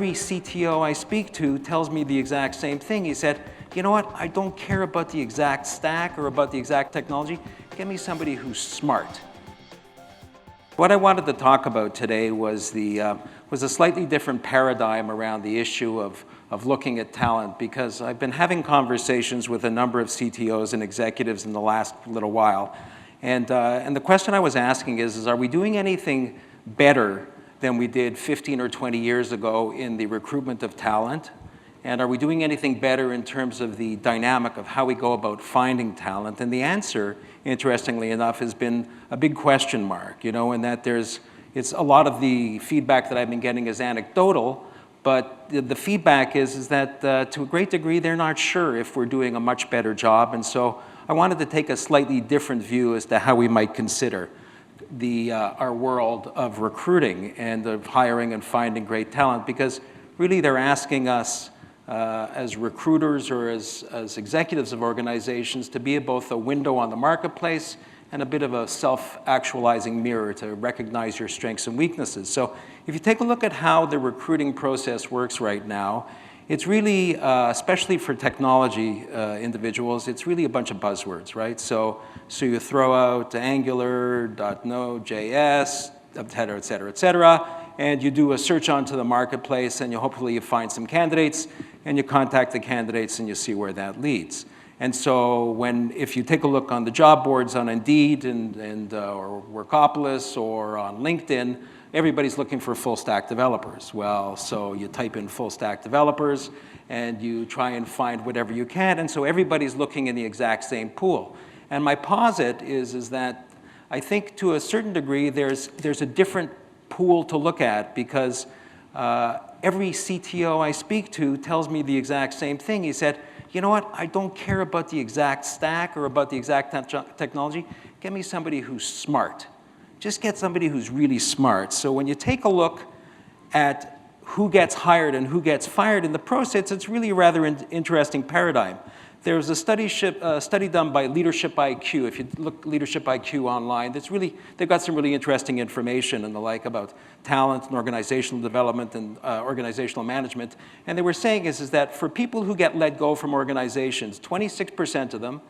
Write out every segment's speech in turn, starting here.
every CTO I speak to tells me the exact same thing. He said, you know what, I don't care about the exact stack or about the exact technology. Get me somebody who's smart. What I wanted to talk about today was a slightly different paradigm around the issue of looking at talent, because I've been having conversations with a number of CTOs and executives in the last little while. And the question I was asking is are we doing anything better than we did 15 or 20 years ago in the recruitment of talent? And are we doing anything better in terms of the dynamic of how we go about finding talent? And the answer, interestingly enough, has been a big question mark, and that it's a lot of the feedback that I've been getting is anecdotal, but the feedback is that to a great degree, they're not sure if we're doing a much better job. And so I wanted to take a slightly different view as to how we might consider our world of recruiting and of hiring and finding great talent, because really they're asking us as recruiters or as executives of organizations to be both a window on the marketplace and a bit of a self-actualizing mirror to recognize your strengths and weaknesses. So if you take a look at how the recruiting process works right now, it's really, especially for technology individuals, it's really a bunch of buzzwords, right? So you throw out Angular, .Node, JS, et cetera, et cetera, et cetera, and you do a search onto the marketplace, and hopefully you find some candidates, and you contact the candidates, and you see where that leads. And so if you take a look on the job boards on Indeed or Workopolis or on LinkedIn, everybody's looking for full stack developers. Well, so you type in full stack developers and you try and find whatever you can, and so everybody's looking in the exact same pool. And my posit is that I think to a certain degree there's a different pool to look at, because every CTO I speak to tells me the exact same thing. He said, you know what, I don't care about the exact stack or about the exact technology. Get me somebody who's smart. Just get somebody who's really smart. So when you take a look at who gets hired and who gets fired in the process, it's really a rather interesting paradigm. There's a study done by Leadership IQ. If you look Leadership IQ online, they've got some really interesting information and the like about talent and organizational development and organizational management. And they were saying is that for people who get let go from organizations, 26% of them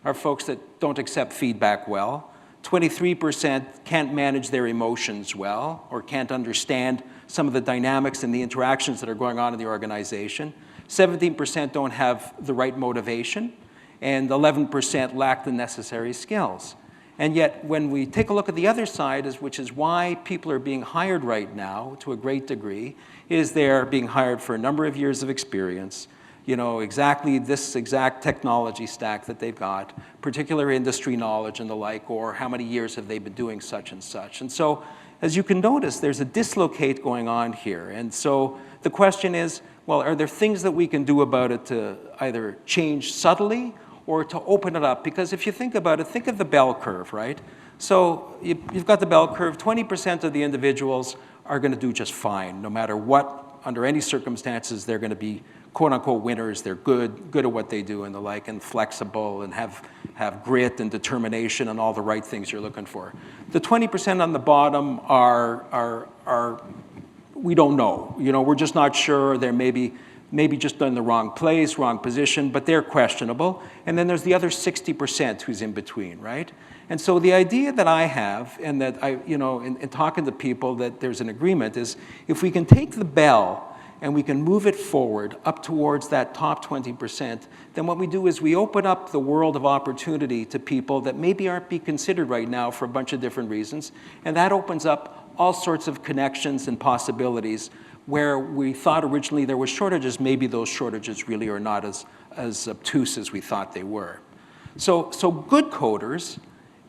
are folks that don't accept feedback well. 23% can't manage their emotions well or can't understand some of the dynamics and the interactions that are going on in the organization. 17% don't have the right motivation, and 11% lack the necessary skills. And yet, when we take a look at the other side, which is why people are being hired right now to a great degree, is they're being hired for a number of years of experience, exactly this exact technology stack that they've got, particular industry knowledge and the like, or how many years have they been doing such and such. And so, as you can notice, there's a dislocate going on here. And so the question is, well, are there things that we can do about it to either change subtly or to open it up? Because if you think about it, think of the bell curve, right? So you've got the bell curve. 20% of the individuals are going to do just fine, no matter what, under any circumstances, they're going to be quote-unquote winners. They're good at what they do and the like, and flexible, and have grit and determination and all the right things you're looking for. The 20% on the bottom are we don't know. We're just not sure. They're maybe just in the wrong place, wrong position, but they're questionable. And then there's the other 60% who's in between, right? And so the idea that I have, and that in talking to people, that there's an agreement, is if we can take the bell and we can move it forward up towards that top 20%, then what we do is we open up the world of opportunity to people that maybe aren't being considered right now for a bunch of different reasons. And that opens up all sorts of connections and possibilities where we thought originally there were shortages. Maybe those shortages really are not as obtuse as we thought they were. So good coders,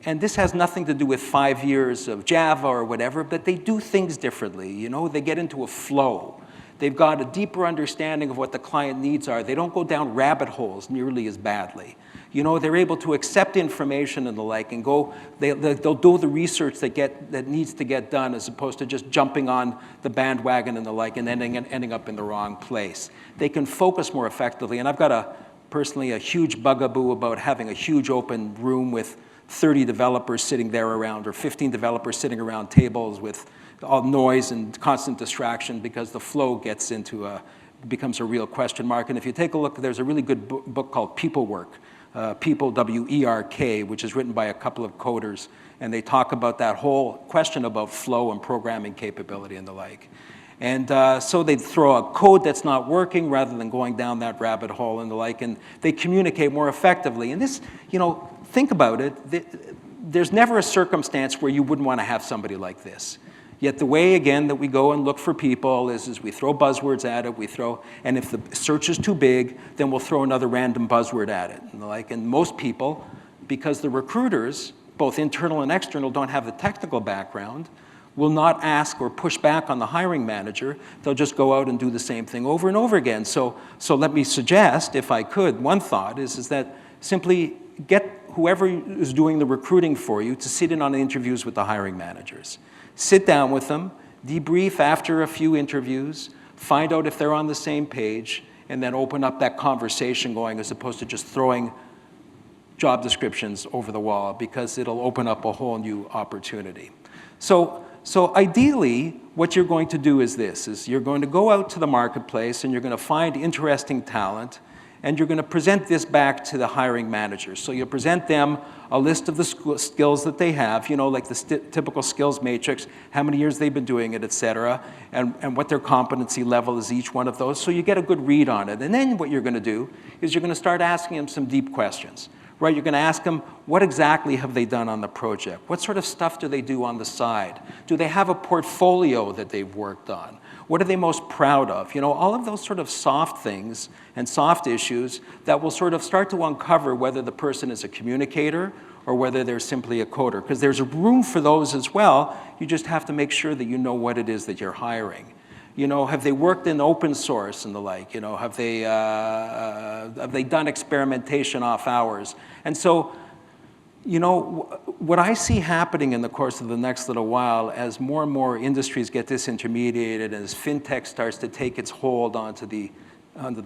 and this has nothing to do with 5 years of Java or whatever, but they do things differently. They get into a flow. They've got a deeper understanding of what the client needs are. They don't go down rabbit holes nearly as badly. They're able to accept information and the like, and they'll do the research that needs to get done, as opposed to just jumping on the bandwagon and the like and ending up in the wrong place. They can focus more effectively. And I've got personally a huge bugaboo about having a huge open room with 30 developers sitting there around, or 15 developers sitting around tables with all noise and constant distraction because the flow gets into becomes a real question mark. And if you take a look, there's a really good book called People Work, People, W-E-R-K, which is written by a couple of coders, and they talk about that whole question about flow and programming capability and the like. And so they throw a code that's not working rather than going down that rabbit hole and the like, and they communicate more effectively. And this, think about it, there's never a circumstance where you wouldn't want to have somebody like this. Yet the way, again, that we go and look for people is we throw buzzwords at it, and if the search is too big, then we'll throw another random buzzword at it and the like. And most people, because the recruiters, both internal and external, don't have the technical background, will not ask or push back on the hiring manager. They'll just go out and do the same thing over and over again. So let me suggest, if I could, one thought is that simply get whoever is doing the recruiting for you to sit in on the interviews with the hiring managers. Sit down with them, debrief after a few interviews, find out if they're on the same page, and then open up that conversation going as opposed to just throwing job descriptions over the wall, because it'll open up a whole new opportunity. So ideally, what you're going to do is this, is you're going to go out to the marketplace and you're going to find interesting talent, and you're going to present this back to the hiring managers. So you'll present them a list of the skills that they have, like the typical skills matrix, how many years they've been doing it, et cetera, and what their competency level is each one of those, so you get a good read on it. And then what you're going to do is you're going to start asking them some deep questions. Right, you're going to ask them, what exactly have they done on the project? What sort of stuff do they do on the side? Do they have a portfolio that they've worked on? What are they most proud of? All of those sort of soft things and soft issues that will sort of start to uncover whether the person is a communicator or whether they're simply a coder. Because there's room for those as well. You just have to make sure that you know what it is that you're hiring. Have they worked in open source and the like? Have they done experimentation off hours? And so, what I see happening in the course of the next little while, as more and more industries get disintermediated, and as fintech starts to take its hold onto the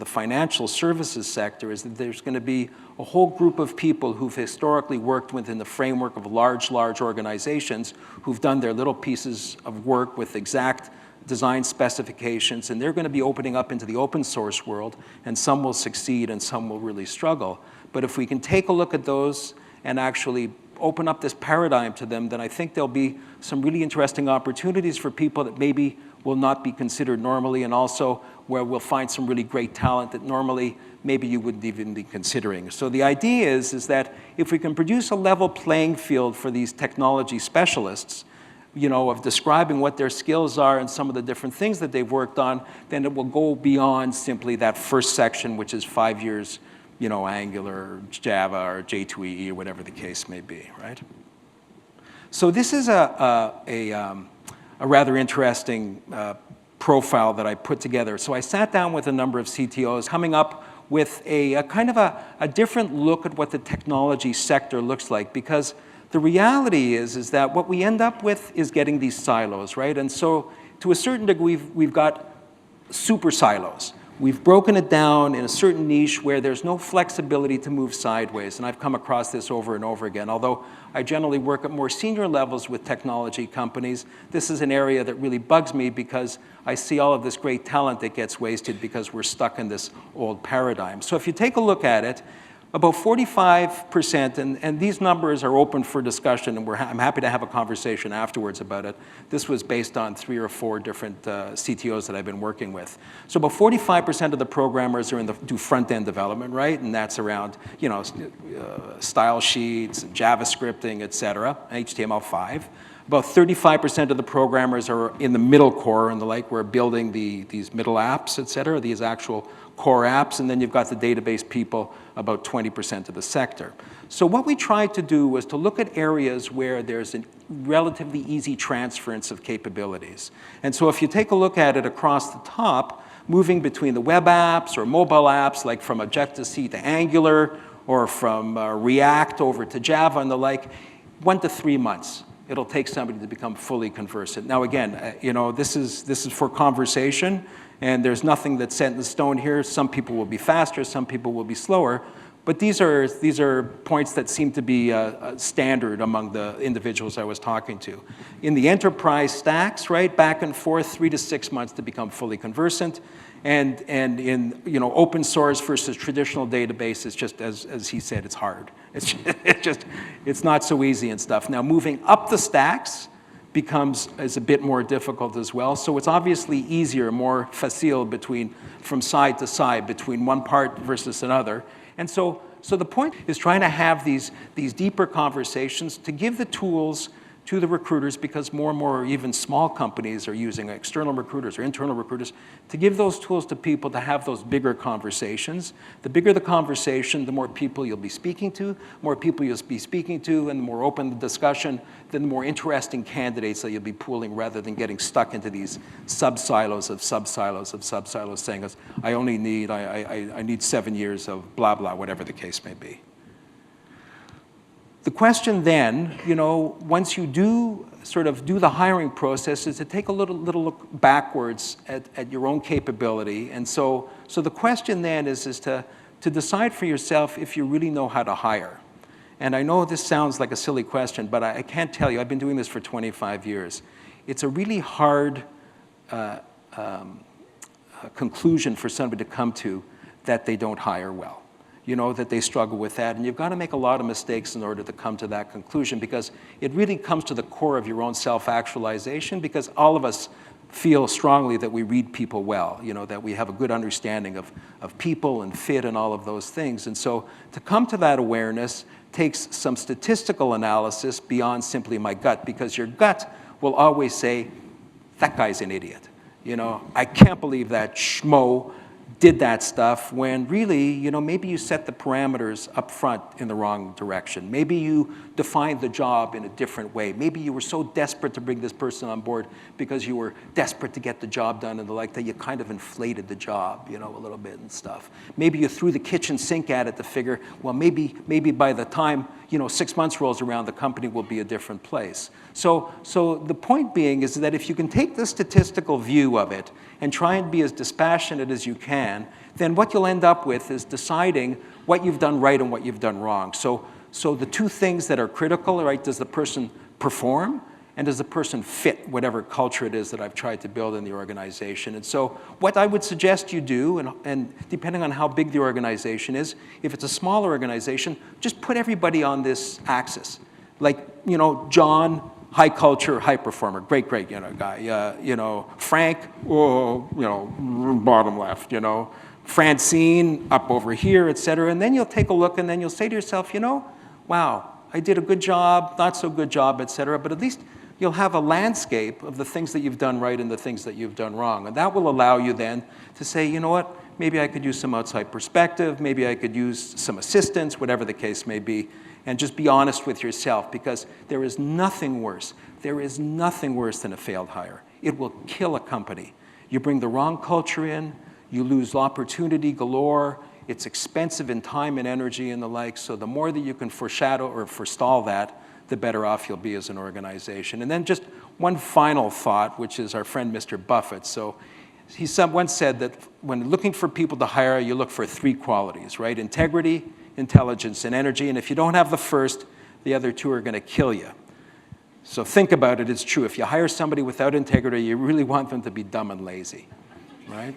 financial services sector, is that there's going to be a whole group of people who've historically worked within the framework of large organizations, who've done their little pieces of work with exact design specifications, and they're going to be opening up into the open source world, and some will succeed and some will really struggle. But if we can take a look at those and actually open up this paradigm to them, then I think there'll be some really interesting opportunities for people that maybe will not be considered normally, and also where we'll find some really great talent that normally maybe you wouldn't even be considering. So the idea is that if we can produce a level playing field for these technology specialists, of describing what their skills are and some of the different things that they've worked on, then it will go beyond simply that first section, which is 5 years, Angular, or Java, or J2EE, or whatever the case may be, right? So this is a rather interesting profile that I put together. So I sat down with a number of CTOs, coming up with a kind of a different look at what the technology sector looks like, because the reality is that what we end up with is getting these silos, right? And so to a certain degree, we've got super silos. We've broken it down in a certain niche where there's no flexibility to move sideways. And I've come across this over and over again. Although I generally work at more senior levels with technology companies, this is an area that really bugs me, because I see all of this great talent that gets wasted because we're stuck in this old paradigm. So if you take a look at it, about 45%, and these numbers are open for discussion, and I'm happy to have a conversation afterwards about it. This was based on 3 or 4 different CTOs that I've been working with. So about 45% of the programmers do front-end development, right? And that's around, style sheets, and JavaScripting, et cetera, HTML5. About 35% of the programmers are in the middle core and the like. We're building these middle apps, et cetera, these actual core apps, and then you've got the database people, about 20% of the sector. So what we tried to do was to look at areas where there's a relatively easy transference of capabilities. And so if you take a look at it across the top, moving between the web apps or mobile apps, like from Objective-C to Angular, or from React over to Java and the like, 1 to 3 months. It'll take somebody to become fully conversant. Now again, this is for conversation, and there's nothing that's set in stone here. Some people will be faster, some people will be slower, But these are points that seem to be standard among the individuals I was talking to. In the enterprise stacks, right, back and forth, 3 to 6 months to become fully conversant. And in open source versus traditional databases, just as he said, it's hard. It's not so easy and stuff. Now moving up the stacks is a bit more difficult as well. So it's obviously easier, more facile from side to side between one part versus another. And so the point is trying to have these deeper conversations to give the tools to the recruiters, because more and more even small companies are using external recruiters or internal recruiters, to give those tools to people to have those bigger conversations. The bigger the conversation, the more people you'll be speaking to, and the more open the discussion, then the more interesting candidates that you'll be pooling, rather than getting stuck into these sub-silos of sub-silos of sub-silos saying, I need 7 years of blah, blah, whatever the case may be. The question then, once you do the hiring process, is to take a little look backwards at your own capability. And so the question then is to decide for yourself if you really know how to hire. And I know this sounds like a silly question, but I can't tell you, I've been doing this for 25 years. It's a really hard conclusion for somebody to come to that they don't hire well. That they struggle with that. And you've got to make a lot of mistakes in order to come to that conclusion, because it really comes to the core of your own self-actualization, because all of us feel strongly that we read people well, that we have a good understanding of people and fit and all of those things. And so to come to that awareness takes some statistical analysis beyond simply my gut, because your gut will always say, that guy's an idiot. I can't believe that schmo did that stuff, when really, maybe you set the parameters up front in the wrong direction. Maybe you defined the job in a different way. Maybe you were so desperate to bring this person on board because you were desperate to get the job done and the like, that you kind of inflated the job, a little bit and stuff. Maybe you threw the kitchen sink at it to figure, well, maybe by the time 6 months rolls around, the company will be a different place. So the point being is that if you can take the statistical view of it and try and be as dispassionate as you can, then what you'll end up with is deciding what you've done right and what you've done wrong. So the two things that are critical, right? Does the person perform, and does the person fit whatever culture it is that I've tried to build in the organization? And so what I would suggest you do, and depending on how big the organization is, if it's a smaller organization, just put everybody on this axis. Like, John, high culture, high performer, great guy. Frank, bottom left. Francine, up over here, et cetera. And then you'll take a look, and then you'll say to yourself, wow, I did a good job, not so good job, et cetera. But at least you'll have a landscape of the things that you've done right and the things that you've done wrong. And that will allow you then to say, you know what, maybe I could use some outside perspective, maybe I could use some assistance, whatever the case may be. And just be honest with yourself, because there is nothing worse. There is nothing worse than a failed hire. It will kill a company. You bring the wrong culture in, you lose opportunity galore, it's expensive in time and energy and the like, so the more that you can foreshadow or forestall that, the better off you'll be as an organization. And then just one final thought, which is our friend Mr. Buffett. So he once said that when looking for people to hire, you look for 3 qualities, right? Integrity, intelligence, and energy. And if you don't have the first, the other 2 are going to kill you. So think about it. It's true. If you hire somebody without integrity, you really want them to be dumb and lazy, right?